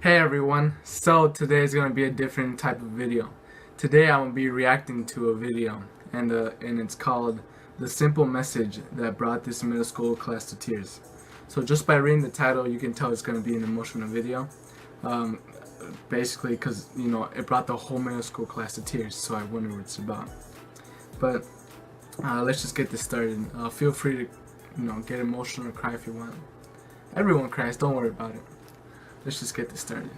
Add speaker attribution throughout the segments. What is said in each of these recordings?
Speaker 1: Hey everyone, so today is going to be a different type of video. Today I'm going to be reacting to a video and it's called The Simple Message That Brought This Middle School Class to Tears. So just by reading the title you can tell it's going to be an emotional video. Basically because, you know, it brought the whole middle school class to tears, so I wonder what it's about. But let's just get this started. Feel free to, get emotional or cry if you want. Everyone cries, don't worry about it. Let's just get this started.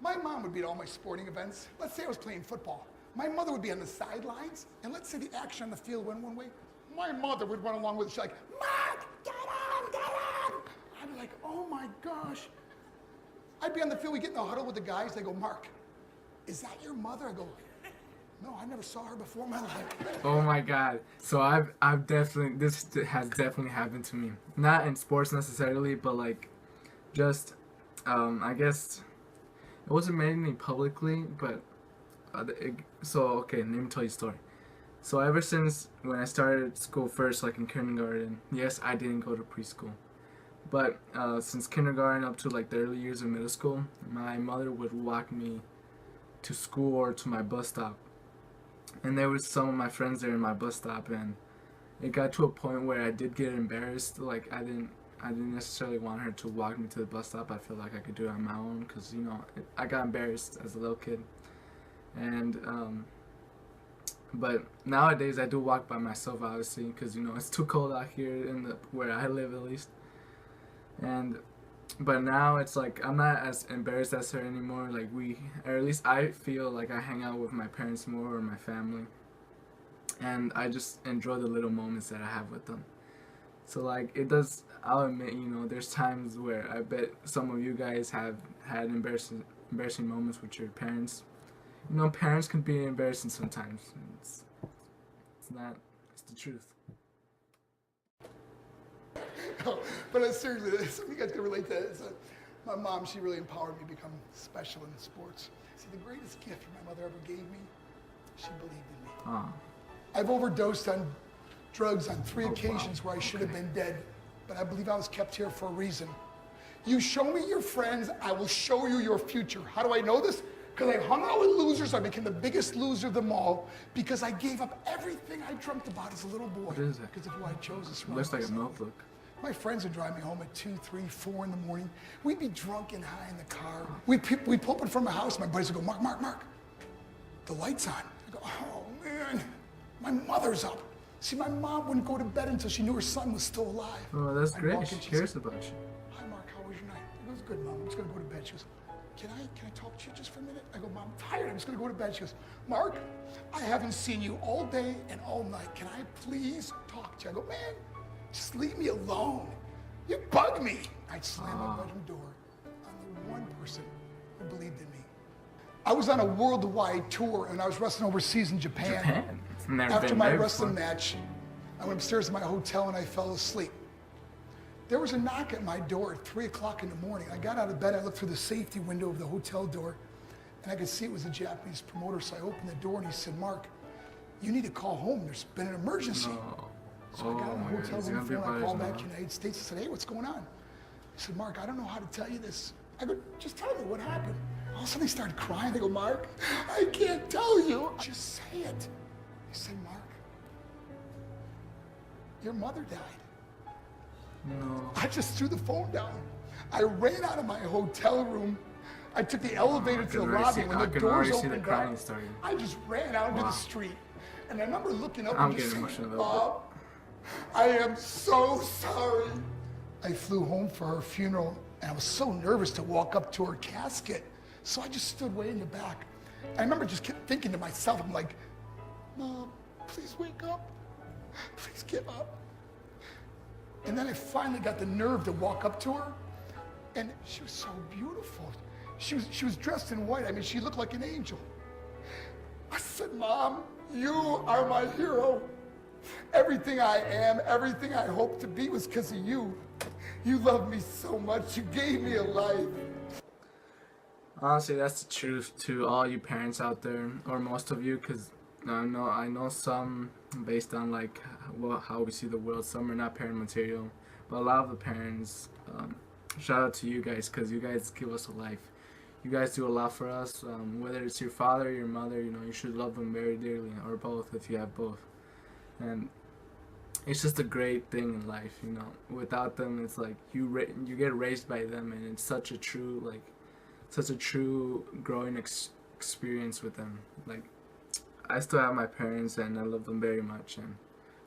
Speaker 2: My mom would be at all my sporting events. Let's say I was playing football. My mother would be on the sidelines, and let's say the action on the field went one way. My mother would run along with it. She's like, Mark, get on, get on. I'd be like, oh my gosh. I'd be on the field, we get in the huddle with the guys. They go, Mark, is that your mother? I go, no, I never saw her before in my life.
Speaker 1: Oh my god. So I've definitely, this has definitely happened to me. Not in sports necessarily, but like just I guess it wasn't mainly publicly, but okay, let me tell you a story. So ever since when I started school first, like in kindergarten, yes, I didn't go to preschool. But since kindergarten up to like the early years of middle school, my mother would walk me to school or to my bus stop. And there was some of my friends there in my bus stop, and it got to a point where I did get embarrassed. Like I didn't necessarily want her to walk me to the bus stop. I feel like I could do it on my own because I got embarrassed as a little kid. And but nowadays I do walk by myself, obviously, because it's too cold out here where I live, at least. But now it's like I'm not as embarrassed as her anymore. Like or at least I feel like I hang out with my parents more or my family, and I just enjoy the little moments that I have with them. So like it does. I'll admit, there's times where I bet some of you guys have had embarrassing moments with your parents. Parents can be embarrassing sometimes. It's the truth.
Speaker 2: No, but seriously, some of you guys can relate to this. My mom, she really empowered me to become special in sports. See, the greatest gift my mother ever gave me, she believed in me.
Speaker 1: Oh.
Speaker 2: I've overdosed on drugs on 3 occasions where I should have been dead, but I believe I was kept here for a reason. You show me your friends, I will show you your future. How do I know this? Because I hung out with losers. I became the biggest loser of them all because I gave up everything I dreamt about as a little boy.
Speaker 1: What is it?
Speaker 2: Because of who I chose to surround
Speaker 1: Looks like a
Speaker 2: myself.
Speaker 1: notebook.
Speaker 2: My friends would drive me home at 2, 3, 4 in the morning. We'd be drunk and high in the car. We'd pull up in front of my house. My buddies would go, Mark, Mark, Mark, the light's on. I go, oh man, my mother's up. See, my mom wouldn't go to bed until she knew her son was still alive.
Speaker 1: Oh, that's great. She cares about you.
Speaker 2: Hi, Mark, how was your night? It was good, Mom. I'm just gonna go to bed. She goes, can I talk to you just for a minute? I go, Mom, I'm tired. I'm just gonna go to bed. She goes, Mark, I haven't seen you all day and all night. Can I please talk to you? I go, man, just leave me alone. You bug me. I'd slam my bedroom door on the one person who believed in me. I was on a worldwide tour and I was wrestling overseas in Japan. After my wrestling match, I went upstairs to my hotel and I fell asleep. There was a knock at my door at 3 o'clock in the morning. I got out of bed, I looked through the safety window of the hotel door, and I could see it was a Japanese promoter, so I opened the door and he said, Mark, you need to call home. There's been an emergency.
Speaker 1: No.
Speaker 2: So I got on the hotel room phone, I called back to the United States and said, hey, what's going on? He said, Mark, I don't know how to tell you this. I go, just tell me what happened. All of a sudden he started crying. They go, Mark, I can't tell you. Just say it. He said, Mark, your mother died.
Speaker 1: No.
Speaker 2: I just threw the phone down. I ran out of my hotel room. I took the elevator to the lobby. When the doors opened up, I just ran out into the street. And I remember looking up and just saying, Mom, I am so sorry. I flew home for her funeral, and I was so nervous to walk up to her casket. So I just stood way in the back. I remember just kept thinking to myself, I'm like, Mom, please wake up. Please get up. And then I finally got the nerve to walk up to her, and she was so beautiful. She was dressed in white. I mean, she looked like an angel. I said, Mom, you are my hero. Everything I am, everything I hope to be was because of you. You loved me so much. You gave me a life.
Speaker 1: Honestly, that's the truth to all you parents out there, or most of you, because I know some based on like how we see the world. Some are not parent material, but a lot of the parents. Shout out to you guys, because you guys give us a life. You guys do a lot for us. Whether it's your father or your mother, you know, you should love them very dearly, or both if you have both. And it's just a great thing in life, you know. Without them, it's like you get raised by them, and it's such a true growing experience with them. Like, I still have my parents, and I love them very much, and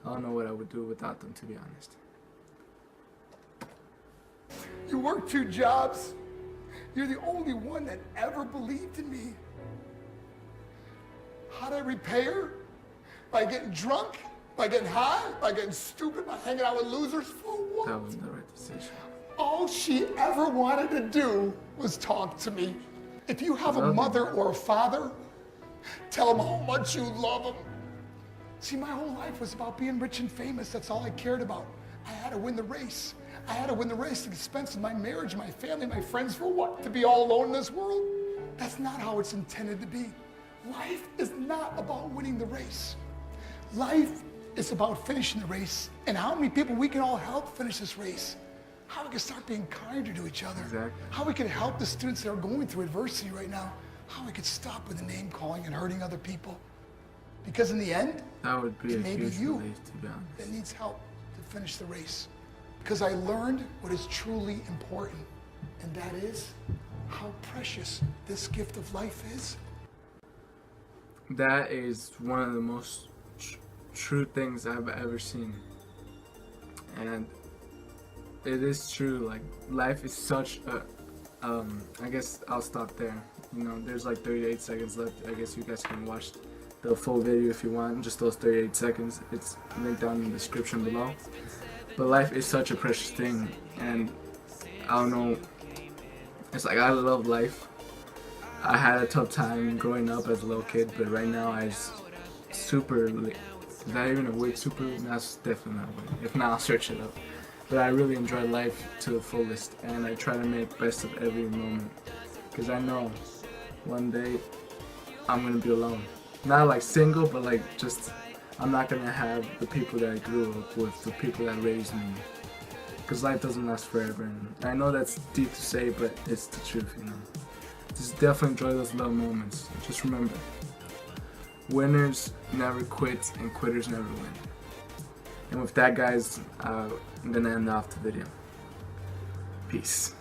Speaker 1: I don't know what I would do without them, to be honest.
Speaker 2: You work 2 jobs. You're the only one that ever believed in me. How'd I repay her? By getting drunk? By getting high? By getting stupid? By hanging out with losers? For what?
Speaker 1: That was the right decision.
Speaker 2: All she ever wanted to do was talk to me. If you have a mother or a father, tell them how much you love them. See, my whole life was about being rich and famous. That's all I cared about. I had to win the race. I had to win the race at the expense of my marriage, my family, my friends. For what? To be all alone in this world? That's not how it's intended to be. Life is not about winning the race. Life is about finishing the race, and how many people we can all help finish this race. How we can start being kinder to each other.
Speaker 1: Exactly.
Speaker 2: How we can help the students that are going through adversity right now. How we can stop with the name calling and hurting other people. Because in the end,
Speaker 1: that would be
Speaker 2: it may be you
Speaker 1: to be honest,
Speaker 2: that needs help to finish the race. Because I learned what is truly important, and that is how precious this gift of life is.
Speaker 1: That is one of the most true things I've ever seen. And it is true, like, life is such a, I guess I'll stop there. You know, there's like 38 seconds left. I guess you guys can watch the full video if you want, just those 38 seconds. It's linked down in the description below. But life is such a precious thing, and I don't know, it's like I love life. I had a tough time growing up as a little kid, but right now I just super, is that even a word, super? That's definitely not a word. If not, I'll search it up. But I really enjoy life to the fullest, and I try to make best of every moment. Because I know one day I'm going to be alone. Not like single, but like just, I'm not going to have the people that I grew up with, the people that raised me. Because life doesn't last forever. And I know that's deep to say, but it's the truth, you know. Just definitely enjoy those little moments. Just remember, winners never quit, and quitters never win. And with that, guys, I'm going to end off the video. Peace.